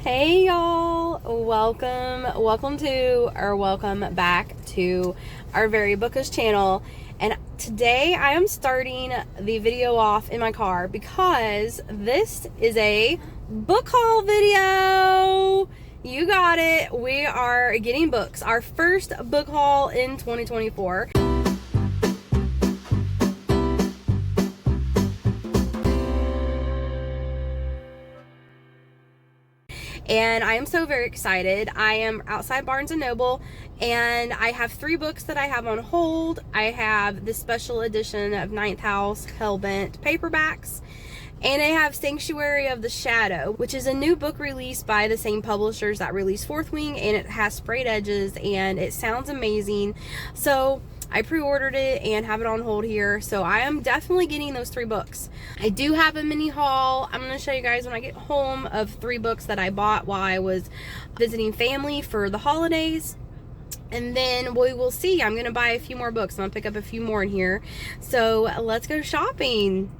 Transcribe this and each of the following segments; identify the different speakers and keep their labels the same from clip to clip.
Speaker 1: Hey y'all, welcome back to our Very Bookish channel. And today I am starting the video off in my car because this is a book haul video. You got it. We are getting books, our first book haul in 2024. And I am so very excited. I am outside Barnes & Noble and I have 3 books that I have on hold. I have the special edition of Ninth House Hellbent paperbacks, and I have Sanctuary of the Shadow, which is a new book released by the same publishers that released Fourth Wing, and it has sprayed edges and it sounds amazing. So I pre-ordered it and have it on hold here, so I am definitely getting those 3 books. I do have a mini haul I'm going to show you guys when I get home of 3 books that I bought while I was visiting family for the holidays. And then we will see. I'm going to buy a few more books. I'm going to pick up a few more in here. So let's go shopping.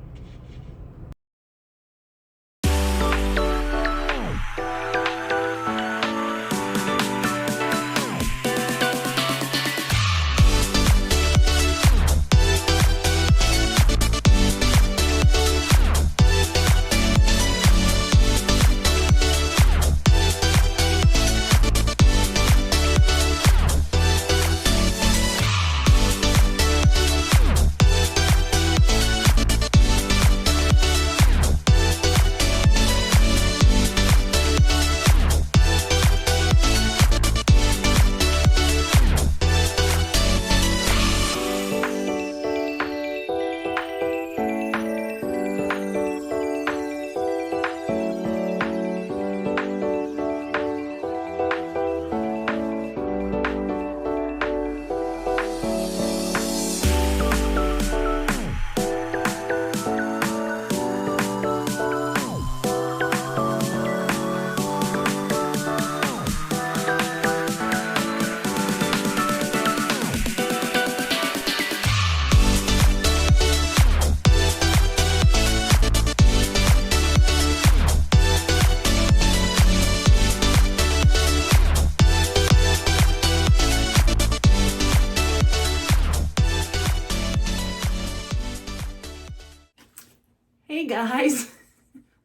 Speaker 2: Hey guys,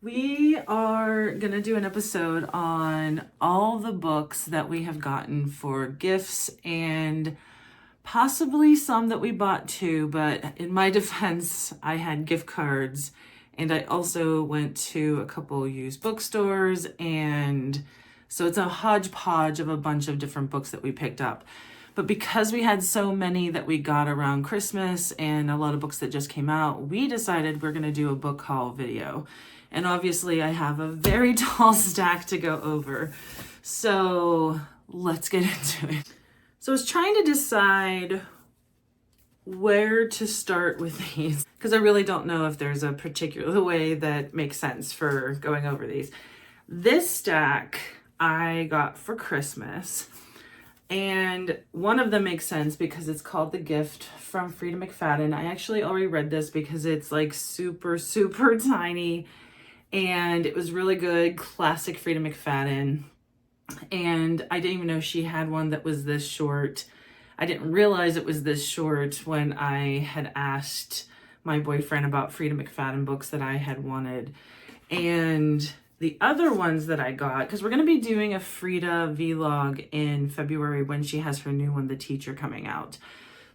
Speaker 2: we are gonna do an episode on all the books that we have gotten for gifts and possibly some that we bought too, but in my defense, I had gift cards and I also went to a couple used bookstores, and so it's a hodgepodge of a bunch of different books that we picked up. But because we had so many that we got around Christmas and a lot of books that just came out, we decided we're going to do a book haul video. And obviously I have a very tall stack to go over. So let's get into it. So I was trying to decide where to start with these because I really don't know if there's a particular way that makes sense for going over these. This stack I got for Christmas. And one of them makes sense because it's called The Gift from Freida McFadden. I actually already read this because it's like super, super tiny. And it was really good. Classic Freida McFadden. And I didn't even know she had one that was this short. I didn't realize it was this short when I had asked my boyfriend about Freida McFadden books that I had wanted. And the other ones that I got, because we're going to be doing a Freida vlog in February when she has her new one, The Teacher, coming out.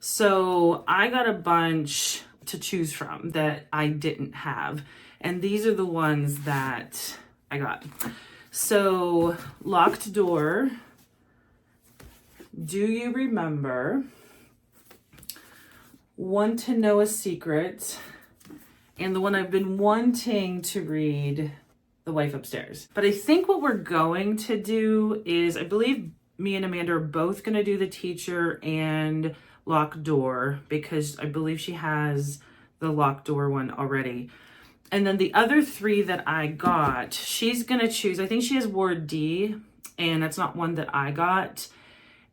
Speaker 2: So I got a bunch to choose from that I didn't have. And these are the ones that I got. So Locked Door, Do You Remember, Want to Know a Secret, and the one I've been wanting to read, The Wife Upstairs. But I think what we're going to do is, I believe me and Amanda are both going to do The Teacher and Locked Door because I believe she has the Locked Door one already. And then the other 3 that I got, she's going to choose. I think she has Ward D, and that's not one that I got.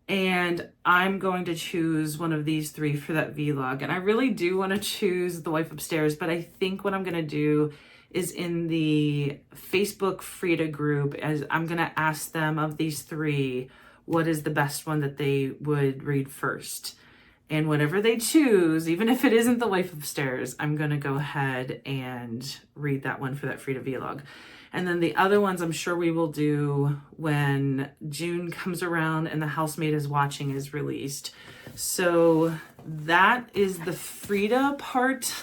Speaker 2: And I'm going to choose one of these 3 for that vlog. And I really do want to choose The Wife Upstairs, but I think what I'm going to do is in the Facebook Frida group, as I'm going to ask them of these three, what is the best one that they would read first. And whatever they choose, even if it isn't The Wife Upstairs, I'm going to go ahead and read that one for that Frida vlog. And then the other ones I'm sure we will do when June comes around and The Housemaid is Watching is released. So that is the Frida part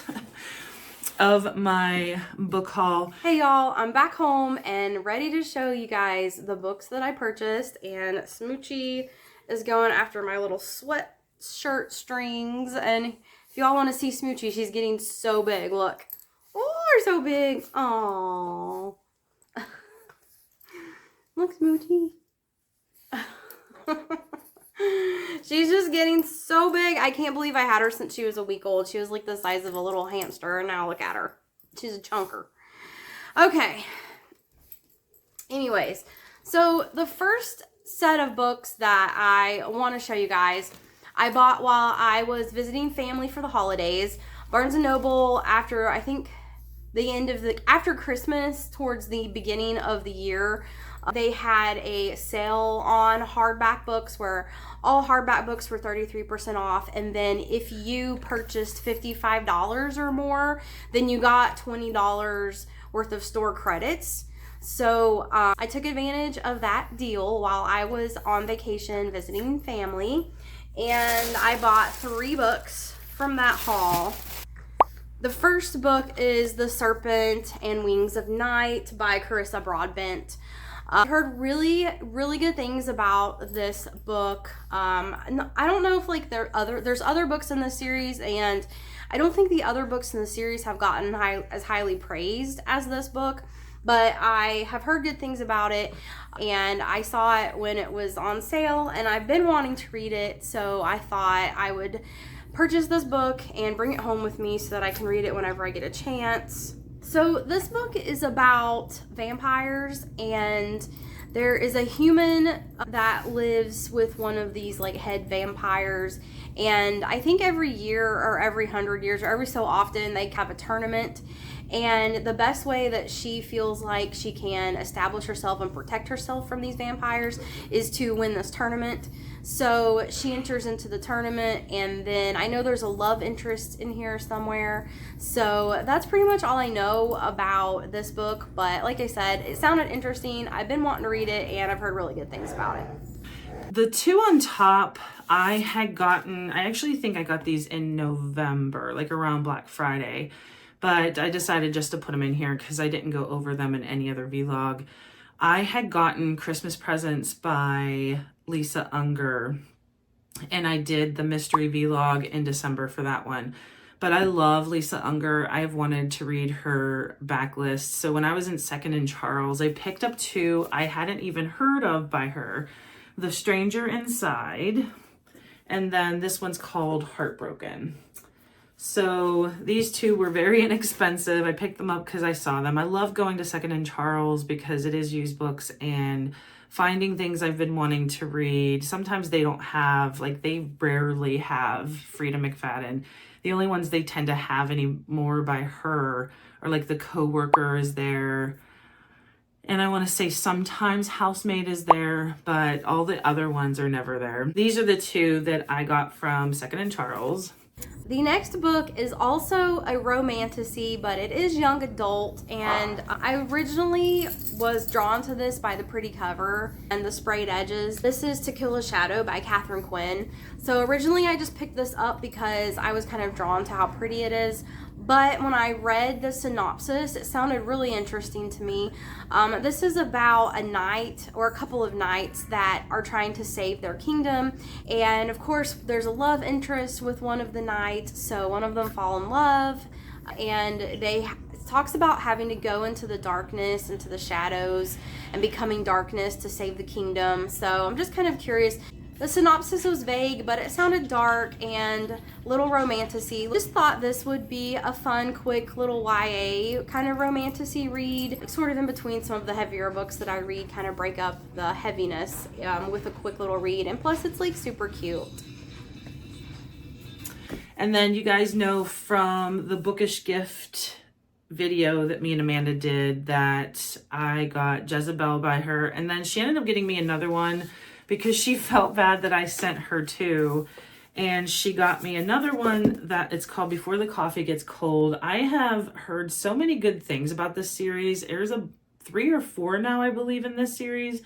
Speaker 2: of my book haul.
Speaker 1: Hey y'all, I'm back home and ready to show you guys the books that I purchased, and Smoochie is going after my little sweatshirt strings, and if y'all want to see Smoochie, she's getting so big. Look. Oh, they're so big. Aww. Look, Smoochie. She's just getting so big. I can't believe I had her since she was a week old. She was like the size of a little hamster, and now look at her. She's a chunker. Okay. Anyways, so the first set of books that I want to show you guys, I bought while I was visiting family for the holidays. Barnes & Noble, after I think the end of after Christmas, towards the beginning of the year, they had a sale on hardback books where all hardback books were 33% off. And then if you purchased $55 or more, then you got $20 worth of store credits. So I took advantage of that deal while I was on vacation visiting family. And I bought 3 books from that haul. The first book is The Serpent and Wings of Night by Carissa Broadbent. I heard really, really good things about this book. I don't know if like there's other books in this series, and I don't think the other books in the series have gotten as highly praised as this book, but I have heard good things about it, and I saw it when it was on sale, and I've been wanting to read it, so I thought I would purchase this book and bring it home with me so that I can read it whenever I get a chance. So this book is about vampires, and there is a human that lives with one of these like head vampires, and I think every year or every 100 years or every so often they have a tournament, and the best way that she feels like she can establish herself and protect herself from these vampires is to win this tournament. So she enters into the tournament, and then I know there's a love interest in here somewhere. So that's pretty much all I know about this book. But like I said, it sounded interesting. I've been wanting to read it, and I've heard really good things about it.
Speaker 2: The 2 on top, I actually think I got these in November, like around Black Friday. But I decided just to put them in here because I didn't go over them in any other vlog. I had gotten Christmas Presents by Lisa Unger, and I did the mystery vlog in December for that one. But I love Lisa Unger. I've wanted to read her backlist. So when I was in Second and Charles, I picked up 2 I hadn't even heard of by her. The Stranger Inside, and then this one's called Heartbroken. So these 2 were very inexpensive. I picked them up because I saw them. I love going to Second and Charles because it is used books and finding things I've been wanting to read. Sometimes they don't have, like they rarely have Frida McFadden. The only ones they tend to have anymore by her are like The Coworker is there. And I want to say sometimes Housemaid is there, but all the other ones are never there. These are the 2 that I got from Second and Charles.
Speaker 1: The next book is also a romantasy, but it is young adult, and I originally was drawn to this by the pretty cover and the sprayed edges. This is To Kill a Shadow by Catherine Quinn. So originally I just picked this up because I was kind of drawn to how pretty it is, but when I read the synopsis, it sounded really interesting to me. This is about a knight or a couple of knights that are trying to save their kingdom, and of course there's a love interest with one of the knights, so one of them fall in love, and it talks about having to go into the darkness, into the shadows, and becoming darkness to save the kingdom. So I'm just kind of curious. The synopsis was vague, but it sounded dark and little romantasy. Just thought this would be a fun, quick little YA kind of romantasy read, sort of in between some of the heavier books that I read, kind of break up the heaviness with a quick little read. And plus, it's like super cute.
Speaker 2: And then you guys know from the Bookish Gift video that me and Amanda did that I got Jezebel by her. And then she ended up getting me another one because she felt bad that I sent her two. And she got me another one that it's called Before the Coffee Gets Cold. I have heard so many good things about this series. There's 3 or 4 now, I believe, in this series.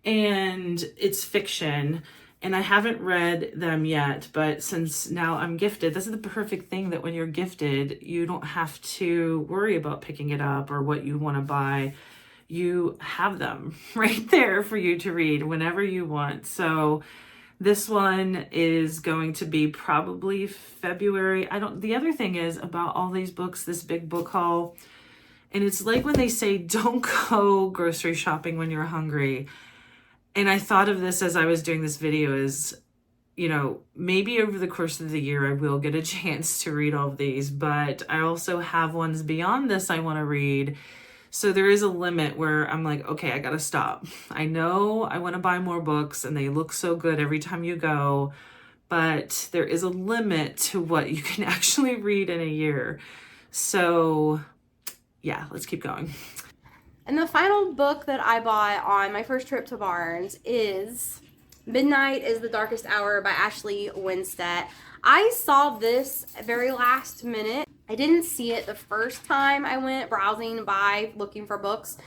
Speaker 2: And it's fiction. And I haven't read them yet, but since now I'm gifted, this is the perfect thing that when you're gifted, you don't have to worry about picking it up or what you want to buy. You have them right there for you to read whenever you want. So this one is going to be probably February. The other thing is about all these books, this big book haul, and it's like when they say, don't go grocery shopping when you're hungry. And I thought of this as I was doing this video is, maybe over the course of the year, I will get a chance to read all of these, but I also have ones beyond this I want to read. So there is a limit where I'm like, okay, I got to stop. I know I want to buy more books and they look so good every time you go, but there is a limit to what you can actually read in a year. So yeah, let's keep going.
Speaker 1: And the final book that I bought on my first trip to Barnes is Midnight is the Darkest Hour by Ashley Winstead. I saw this very last minute. I didn't see it the first time I went browsing by looking for books,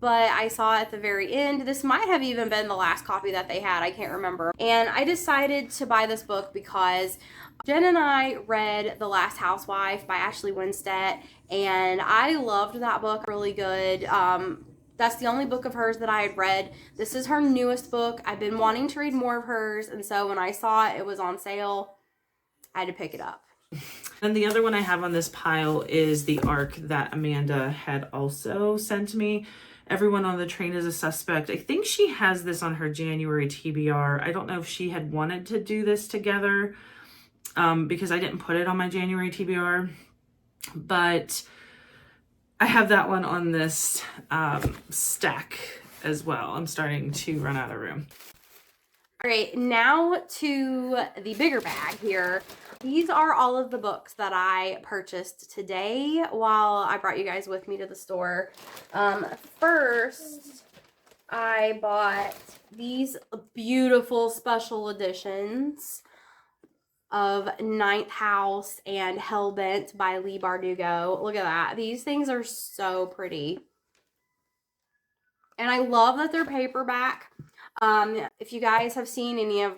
Speaker 1: but I saw it at the very end. This might have even been the last copy that they had. I can't remember. And I decided to buy this book because Jen and I read The Last Housewife by Ashley Winstead, and I loved that book. Really good. That's the only book of hers that I had read. This is her newest book. I've been wanting to read more of hers, and so when I saw it was on sale, I had to pick it up.
Speaker 2: And the other one I have on this pile is the ARC that Amanda had also sent me. Everyone on the Train is a Suspect. I think she has this on her January TBR. I don't know if she had wanted to do this together because I didn't put it on my January TBR. But I have that one on this stack as well. I'm starting to run out of room.
Speaker 1: All right, now to the bigger bag here. These are all of the books that I purchased today while I brought you guys with me to the store. First, I bought these beautiful special editions of Ninth House and Hellbent by Leigh Bardugo. Look at that. These things are so pretty. And I love that they're paperback. If you guys have seen any of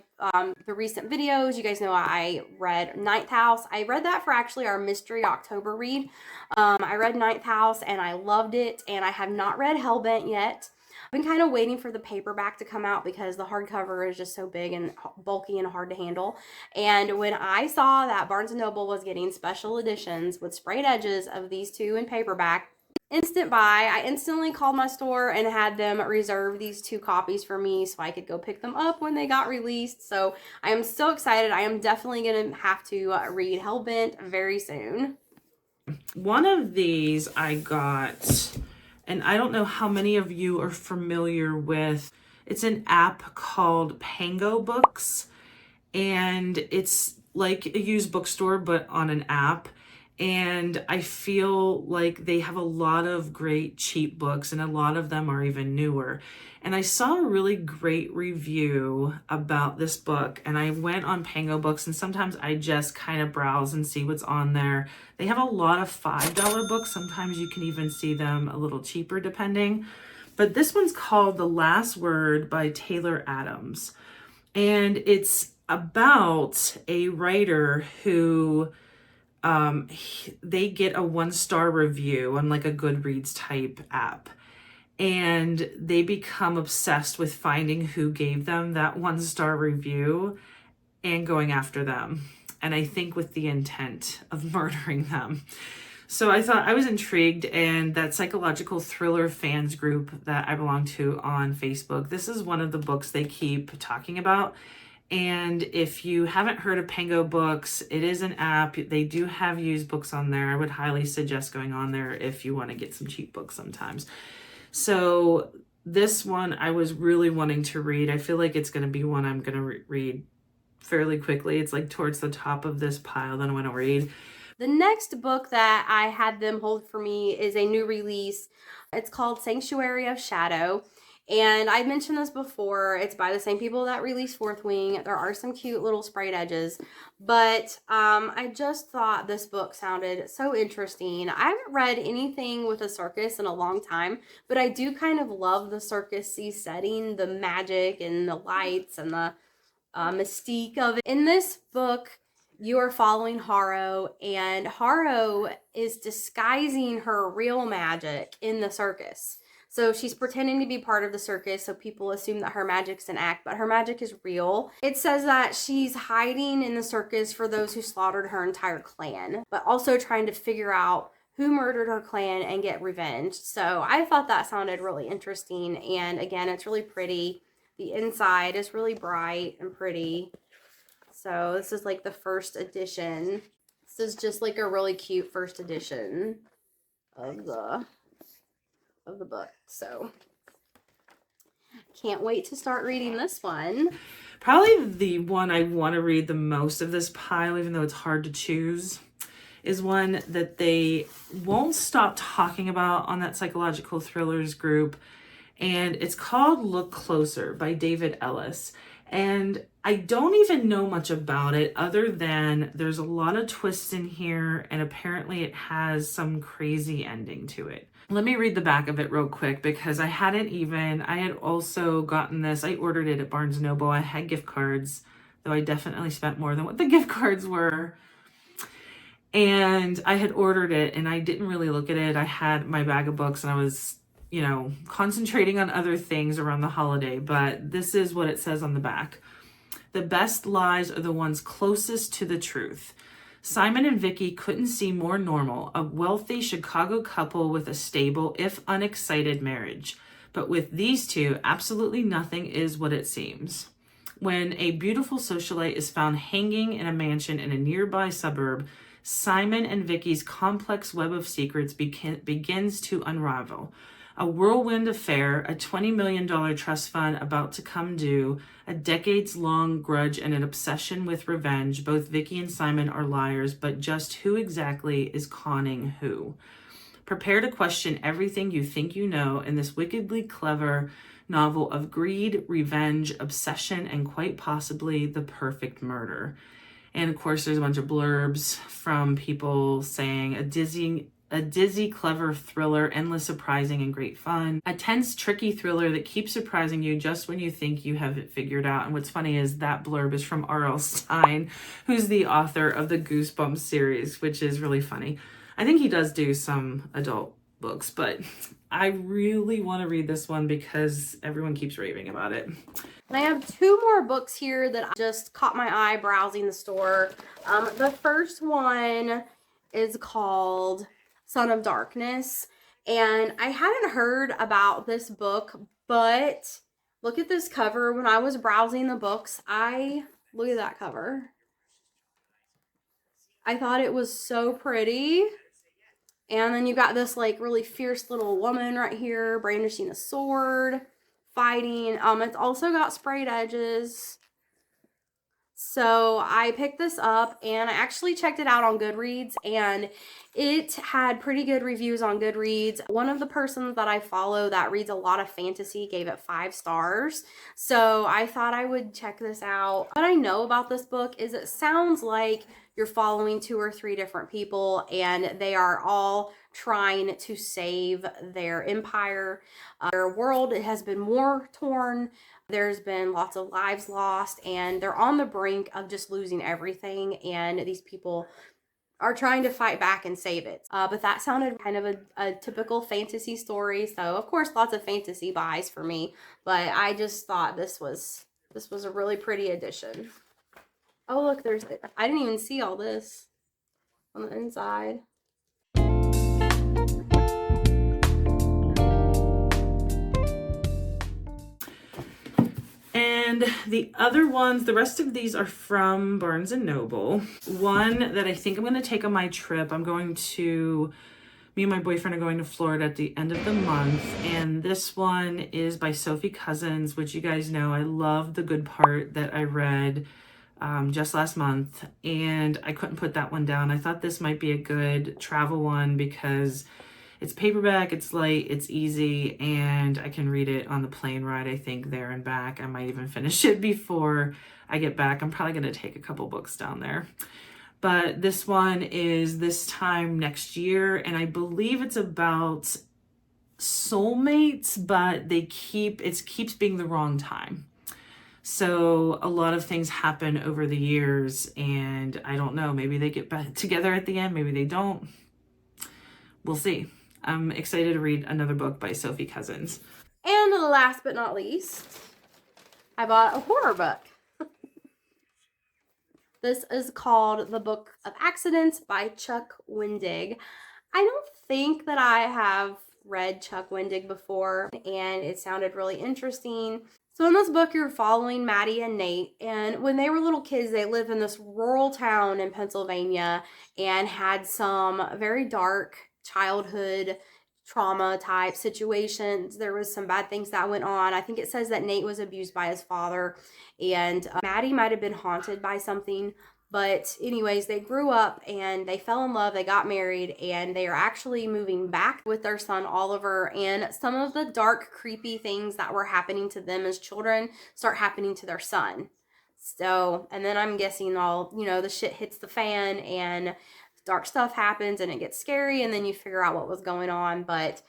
Speaker 1: the recent videos, you guys know I read Ninth House. I read that for actually our Mystery October read. I read Ninth House and I loved it, and I have not read Hellbent yet. I've been kind of waiting for the paperback to come out because the hardcover is just so big and bulky and hard to handle. And when I saw that Barnes & Noble was getting special editions with sprayed edges of these two in paperback, instant buy. I instantly called my store and had them reserve these 2 copies for me so I could go pick them up when they got released. So I am so excited. I am definitely going to have to read Hellbent very soon.
Speaker 2: One of these I got, and I don't know how many of you are familiar with, it's an app called Pango Books, and it's like a used bookstore but on an app. And I feel like they have a lot of great cheap books, and a lot of them are even newer. And I saw a really great review about this book, and I went on Pango Books, and sometimes I just kind of browse and see what's on there. They have a lot of $5 books. Sometimes you can even see them a little cheaper depending. But this one's called The Last Word by Taylor Adams. And it's about a writer who they get a 1-star review on like a Goodreads type app, and they become obsessed with finding who gave them that 1-star review and going after them. And I think with the intent of murdering them. So I thought I was intrigued, and that psychological thriller fans group that I belong to on Facebook, this is one of the books they keep talking about. And if you haven't heard of Pango Books, it is an app. They do have used books on there. I would highly suggest going on there if you want to get some cheap books sometimes. So this one I was really wanting to read. I feel like it's going to be one I'm going to read fairly quickly. It's like towards the top of this pile that I want to read.
Speaker 1: The next book that I had them hold for me is a new release. It's called Sanctuary of Shadow. And I mentioned this before. It's by the same people that released Fourth Wing. There are some cute little sprayed edges. But I just thought this book sounded so interesting. I haven't read anything with a circus in a long time. But I do kind of love the circus-y setting. The magic and the lights and the mystique of it. In this book, you are following Harrow, and Harrow is disguising her real magic in the circus. So she's pretending to be part of the circus, so people assume that her magic's an act, but her magic is real. It says that she's hiding in the circus for those who slaughtered her entire clan, but also trying to figure out who murdered her clan and get revenge. So I thought that sounded really interesting, and again, it's really pretty. The inside is really bright and pretty. So this is like the first edition. This is just like a really cute first edition of the book. So can't wait to start reading this one.
Speaker 2: Probably the one I want to read the most of this pile, even though it's hard to choose, is one that they won't stop talking about on that psychological thrillers group. And it's called Look Closer by David Ellis. And I don't even know much about it other than there's a lot of twists in here, and apparently it has some crazy ending to it. Let me read the back of it real quick, because I had also gotten this. I ordered it at Barnes & Noble. I had gift cards, though I definitely spent more than what the gift cards were. And I had ordered it and I didn't really look at it. I had my bag of books and I was, concentrating on other things around the holiday, but this is what it says on the back. The best lies are the ones closest to the truth. Simon and Vicky couldn't seem more normal, a wealthy Chicago couple with a stable, if unexcited, marriage. But with these two, absolutely nothing is what it seems. When a beautiful socialite is found hanging in a mansion in a nearby suburb, Simon and Vicky's complex web of secrets begins to unravel. A whirlwind affair, a $20 million trust fund about to come due, a decades-long grudge, and an obsession with revenge. Both Vicky and Simon are liars, but just who exactly is conning who? Prepare to question everything you think you know in this wickedly clever novel of greed, revenge, obsession, and quite possibly the perfect murder. And of course, there's a bunch of blurbs from people saying a dizzy, clever thriller, endless, surprising, and great fun. A tense, tricky thriller that keeps surprising you just when you think you have it figured out. And what's funny is that blurb is from R.L. Stine, who's the author of the Goosebumps series, which is really funny. I think he does do some adult books, but I really want to read this one because everyone keeps raving about it.
Speaker 1: And I have two more books here that just caught my eye browsing the store. The first one is called Son of Darkness, and I hadn't heard about this book, but look at this cover. When I was browsing the books, look at that cover. I thought it was so pretty. And then you got this like really fierce little woman right here brandishing a sword, fighting. It's also got sprayed edges. So I picked this up and I actually checked it out on Goodreads, and it had pretty good reviews on Goodreads. One of the persons that I follow that reads a lot of fantasy gave it 5 stars. So I thought I would check this out. What I know about this book is it sounds like you're following 2 or 3 different people, and they are all trying to save their empire. Their world has been war torn. There's been lots of lives lost, and they're on the brink of just losing everything, and these people are trying to fight back and save it. But that sounded kind of a typical fantasy story, so of course lots of fantasy buys for me, but I just thought this was a really pretty addition. Oh look, I didn't even see all this on the inside.
Speaker 2: And the other ones, the rest of these are from Barnes & Noble. One that I think I'm going to take on my trip, me and my boyfriend are going to Florida at the end of the month. And this one is by Sophie Cousins, which you guys know I love The Good Part that I read just last month, and I couldn't put that one down. I thought this might be a good travel one because it's paperback, it's light, it's easy, and I can read it on the plane ride, I think, there and back. I might even finish it before I get back. I'm probably going to take a couple books down there. But this one is this time next year, and I believe it's about soulmates, but it keeps being the wrong time. So a lot of things happen over the years, and I don't know, maybe they get back together at the end, maybe they don't. We'll see. I'm excited to read another book by Sophie Cousins.
Speaker 1: And last but not least, I bought a horror book. This is called The Book of Accidents by Chuck Wendig. I don't think that I have read Chuck Wendig before, and it sounded really interesting. So in this book, you're following Maddie and Nate, and when they were little kids, they lived in this rural town in Pennsylvania and had some very dark childhood trauma type situations. There was some bad things that went on. I think it says that Nate was abused by his father, and Maddie might have been haunted by something. But anyways, they grew up and they fell in love, they got married, and they are actually moving back with their son Oliver, and some of the dark, creepy things that were happening to them as children start happening to their son. So, and then I'm guessing all, the shit hits the fan and dark stuff happens and it gets scary, and then you figure out what was going on. But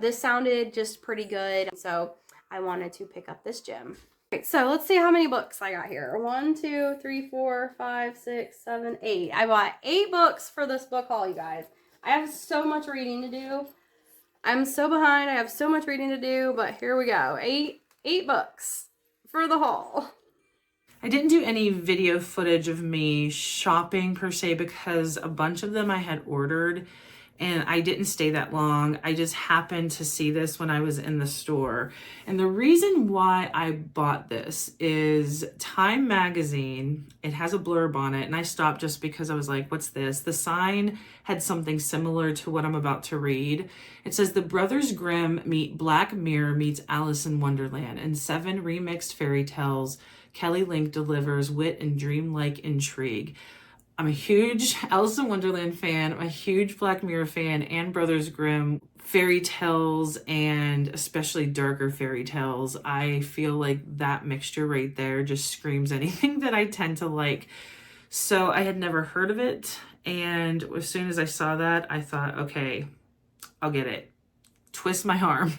Speaker 1: this sounded just pretty good, so I wanted to pick up this gem. Right, so let's see how many books I got here. 1, 2, 3, 4, 5, 6, 7, 8. I bought 8 books for this book haul, you guys. I have so much reading to do. I'm so behind. I have so much reading to do, but here we go. 8 books for the haul.
Speaker 2: I didn't do any video footage of me shopping per se because a bunch of them I had ordered and I didn't stay that long. I just happened to see this when I was in the store. And the reason why I bought this is Time Magazine. It has a blurb on it, and I stopped just because I was like, what's this? The sign had something similar to what I'm about to read. It says, The Brothers Grimm meet Black Mirror meets Alice in Wonderland. In 7 remixed fairy tales, Kelly Link delivers wit and dreamlike intrigue. I'm a huge Alice in Wonderland fan. I'm a huge Black Mirror fan and Brothers Grimm fairy tales, and especially darker fairy tales. I feel like that mixture right there just screams anything that I tend to like. So I had never heard of it, and as soon as I saw that, I thought, okay, I'll get it. Twist my arm.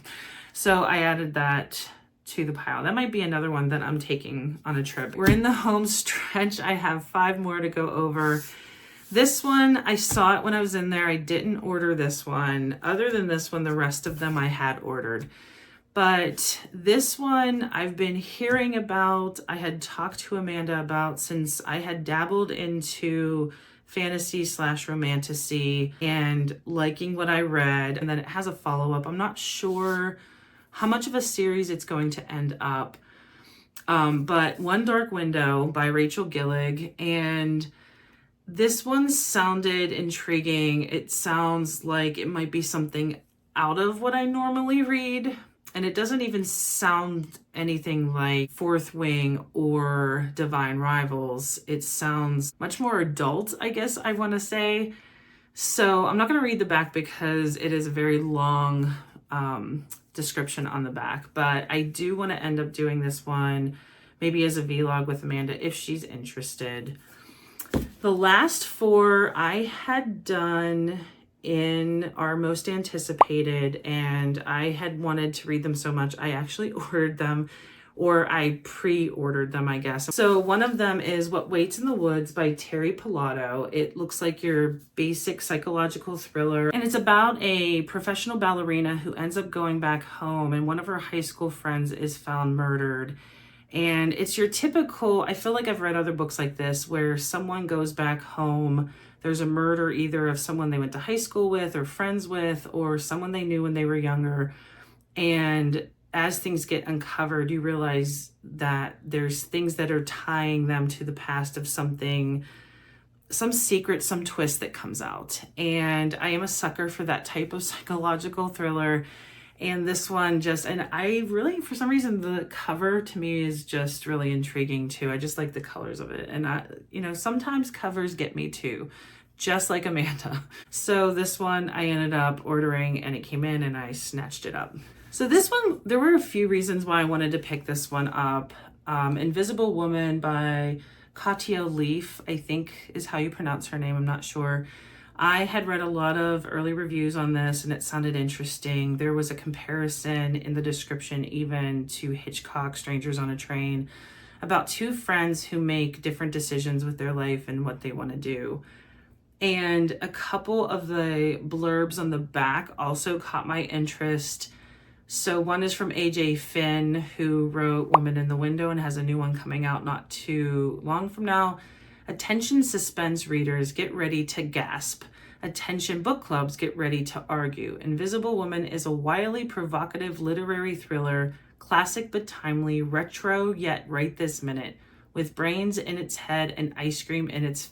Speaker 2: So I added that to the pile. That might be another one that I'm taking on a trip. We're in the home stretch. I have 5 more to go over. This one, I saw it when I was in there. I didn't order this one. Other than this one, the rest of them I had ordered. But this one I've been hearing about. I had talked to Amanda about since I had dabbled into fantasy / romantasy and liking what I read. And then it has a follow-up. I'm not sure how much of a series it's going to end up. But One Dark Window by Rachel Gillig, and this one sounded intriguing. It sounds like it might be something out of what I normally read, and it doesn't even sound anything like Fourth Wing or Divine Rivals. It sounds much more adult, I guess I want to say. So I'm not going to read the back because it is a very long description on the back, but I do want to end up doing this one maybe as a vlog with Amanda if she's interested. The last 4 I had done in our most anticipated, and I had wanted to read them so much I actually ordered them, or I pre-ordered them, I guess. So one of them is What Waits in the Woods by Terry Pilato. It looks like your basic psychological thriller, and it's about a professional ballerina who ends up going back home, and one of her high school friends is found murdered. And it's your typical, I feel like I've read other books like this where someone goes back home, there's a murder either of someone they went to high school with or friends with, or someone they knew when they were younger, and as things get uncovered, you realize that there's things that are tying them to the past of something, some secret, some twist that comes out. And I am a sucker for that type of psychological thriller. And this one just, and I really, for some reason, the cover to me is just really intriguing too. I just like the colors of it. And sometimes covers get me too, just like Amanda. So this one I ended up ordering and it came in and I snatched it up. So this one, there were a few reasons why I wanted to pick this one up. Invisible Woman by Katia Leaf, I think is how you pronounce her name. I'm not sure. I had read a lot of early reviews on this and it sounded interesting. There was a comparison in the description even to Hitchcock, Strangers on a Train, about two friends who make different decisions with their life and what they want to do. And a couple of the blurbs on the back also caught my interest. So one is from AJ Finn, who wrote Woman in the Window and has a new one coming out not too long from now. Attention suspense readers, get ready to gasp. Attention book clubs, get ready to argue. Invisible Woman is a wildly provocative literary thriller, classic but timely, retro yet right this minute, with brains in its head and ice cream in its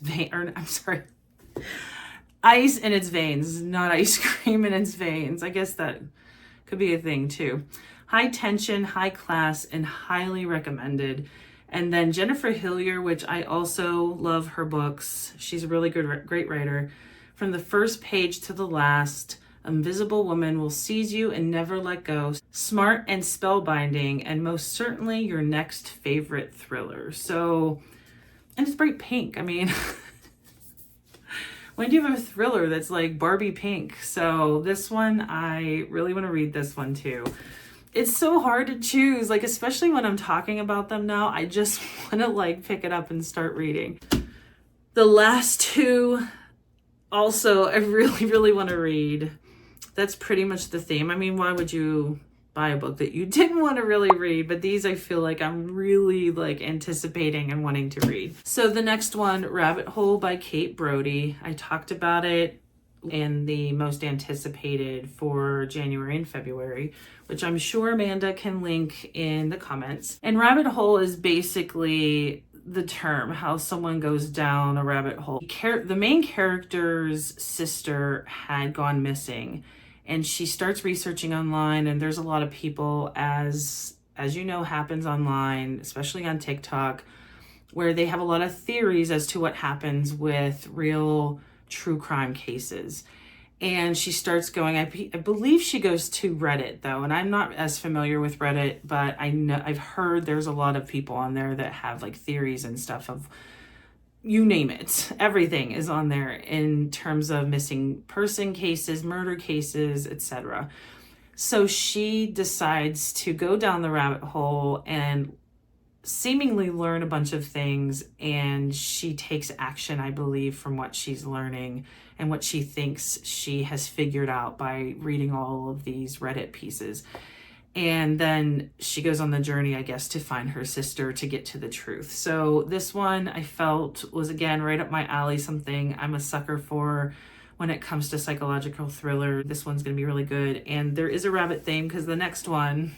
Speaker 2: ice in its veins, not ice cream in its veins. I guess that could be a thing too. High tension, high class, and highly recommended. And then Jennifer Hillier, which I also love her books. She's a really great writer. From the first page to the last, Invisible Woman will seize you and never let go. Smart and spellbinding, and most certainly your next favorite thriller. So, and it's bright pink. I mean, when do you have a thriller that's like Barbie pink? So this one, I really want to read this one too. It's so hard to choose, like, especially when I'm talking about them now. I just want to like pick it up and start reading. The last two also I really, really want to read. That's pretty much the theme. I mean, why would you buy a book that you didn't want to really read? But these I feel like I'm really like anticipating and wanting to read. So the next one, Rabbit Hole by Kate Brody. I talked about it in the most anticipated for January and February, which I'm sure Amanda can link in the comments. And rabbit hole is basically the term, how someone goes down a rabbit hole. The main character's sister had gone missing and she starts researching online, and there's a lot of people, as you know happens online, especially on TikTok, where they have a lot of theories as to what happens with real true crime cases. And she starts going, I believe she goes to Reddit though, and I'm not as familiar with Reddit, but I know I've heard there's a lot of people on there that have like theories and stuff of, you name it, everything is on there in terms of missing person cases, murder cases, etc. So she decides to go down the rabbit hole and seemingly learn a bunch of things, and she takes action, I believe, from what she's learning and what she thinks she has figured out by reading all of these Reddit pieces. And then she goes on the journey, I guess, to find her sister, to get to the truth. So this one I felt was, again, right up my alley, something I'm a sucker for when it comes to psychological thriller. This one's going to be really good. And there is a rabbit theme because the next one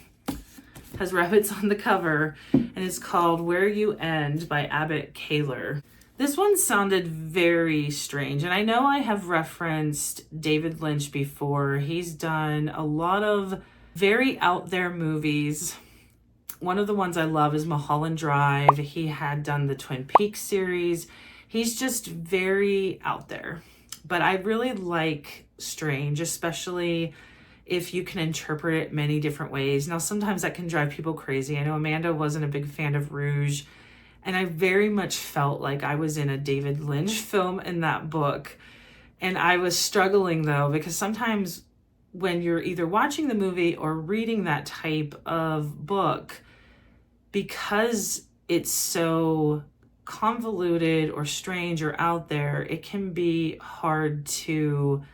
Speaker 2: has rabbits on the cover, and it's called Where You End by Abbott Kaler. This one sounded very strange, and I know I have referenced David Lynch before. He's done a lot of very out there movies. One of the ones I love is Mulholland Drive. He had done the Twin Peaks series. He's just very out there, but I really like strange, especially if you can interpret it many different ways. Now, sometimes that can drive people crazy. I know Amanda wasn't a big fan of Rouge, and I very much felt like I was in a David Lynch film in that book. And I was struggling though, because sometimes when you're either watching the movie or reading that type of book, because it's so convoluted or strange or out there, it can be hard to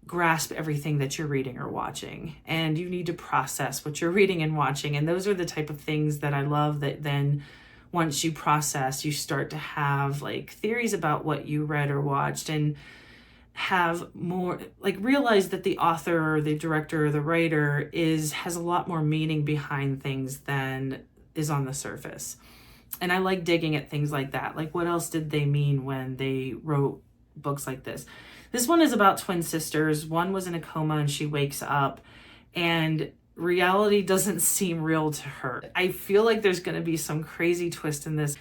Speaker 2: grasp everything that you're reading or watching, and you need to process what you're reading and watching. And those are the type of things that I love, that then once you process, you start to have like theories about what you read or watched, and have more, like, realize that the author or the director or the writer has a lot more meaning behind things than is on the surface. And I like digging at things like that. Like, what else did they mean when they wrote books like this? This one is about twin sisters. One was in a coma and she wakes up, and reality doesn't seem real to her. I feel like there's going to be some crazy twist in this,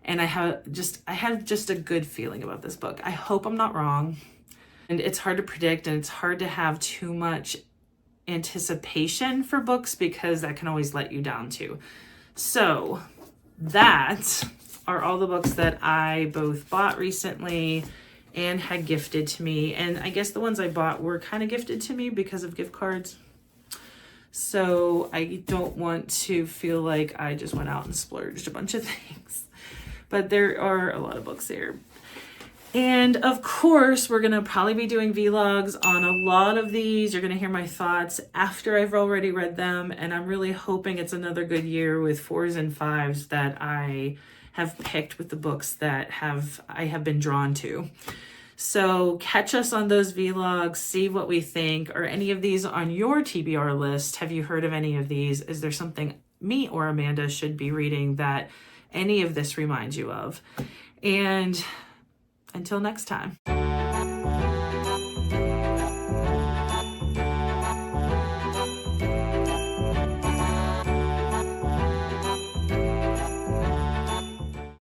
Speaker 2: and I have just a good feeling about this book. I hope I'm not wrong. And it's hard to predict, and it's hard to have too much anticipation for books because that can always let you down too. So that are all the books that I both bought recently and had gifted to me. And I guess the ones I bought were kind of gifted to me because of gift cards. So I don't want to feel like I just went out and splurged a bunch of things. But there are a lot of books there. And of course, we're going to probably be doing vlogs on a lot of these. You're going to hear my thoughts after I've already read them. And I'm really hoping it's another good year with 4s and 5s that I have picked with the books that I have been drawn to. So catch us on those vlogs, see what we think. Are any of these on your TBR list? Have you heard of any of these? Is there something me or Amanda should be reading that any of this reminds you of? And until next time.